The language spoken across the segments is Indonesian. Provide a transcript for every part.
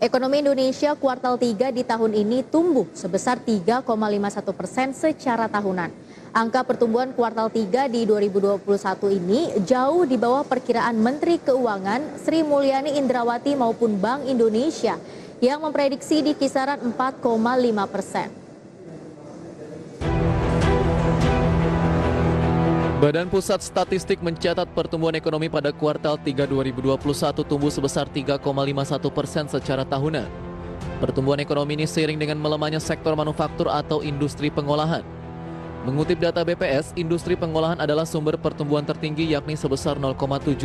Ekonomi Indonesia kuartal 3 di tahun ini tumbuh sebesar 3,51% secara tahunan. Angka pertumbuhan kuartal 3 di 2021 ini jauh di bawah perkiraan Menteri Keuangan Sri Mulyani Indrawati maupun Bank Indonesia yang memprediksi di kisaran 4,5%. Badan Pusat Statistik mencatat pertumbuhan ekonomi pada kuartal 3 2021 tumbuh sebesar 3,51% secara tahunan. Pertumbuhan ekonomi ini seiring dengan melemahnya sektor manufaktur atau industri pengolahan. Mengutip data BPS, industri pengolahan adalah sumber pertumbuhan tertinggi yakni sebesar 0,75%.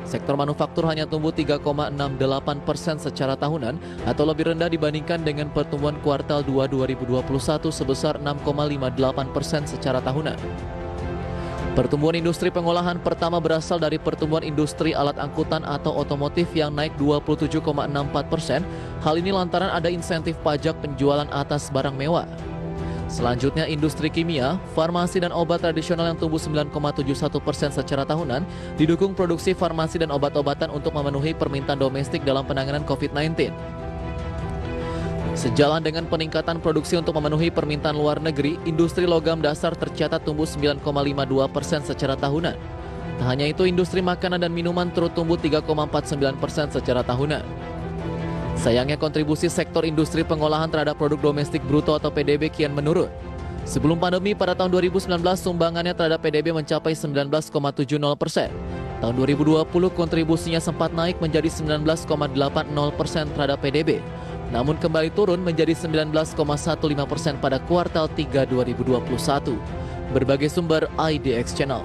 Sektor manufaktur hanya tumbuh 3,68% secara tahunan atau lebih rendah dibandingkan dengan pertumbuhan kuartal 2 2021 sebesar 6,58% secara tahunan. Pertumbuhan industri pengolahan pertama berasal dari pertumbuhan industri alat angkutan atau otomotif yang naik 27,64%. Hal ini lantaran ada insentif pajak penjualan atas barang mewah. Selanjutnya industri kimia, farmasi dan obat tradisional yang tumbuh 9,71% secara tahunan, didukung produksi farmasi dan obat-obatan untuk memenuhi permintaan domestik dalam penanganan COVID-19. Sejalan dengan peningkatan produksi untuk memenuhi permintaan luar negeri, industri logam dasar tercatat tumbuh 9,52% secara tahunan. Tak hanya itu, industri makanan dan minuman turut tumbuh 3,49% secara tahunan. Sayangnya kontribusi sektor industri pengolahan terhadap produk domestik bruto atau PDB kian menurun. Sebelum pandemi pada tahun 2019 sumbangannya terhadap PDB mencapai 19,70%. Tahun 2020 kontribusinya sempat naik menjadi 19,80% terhadap PDB. Namun kembali turun menjadi 19,15% pada kuartal 3 2021. Berbagai sumber IDX Channel.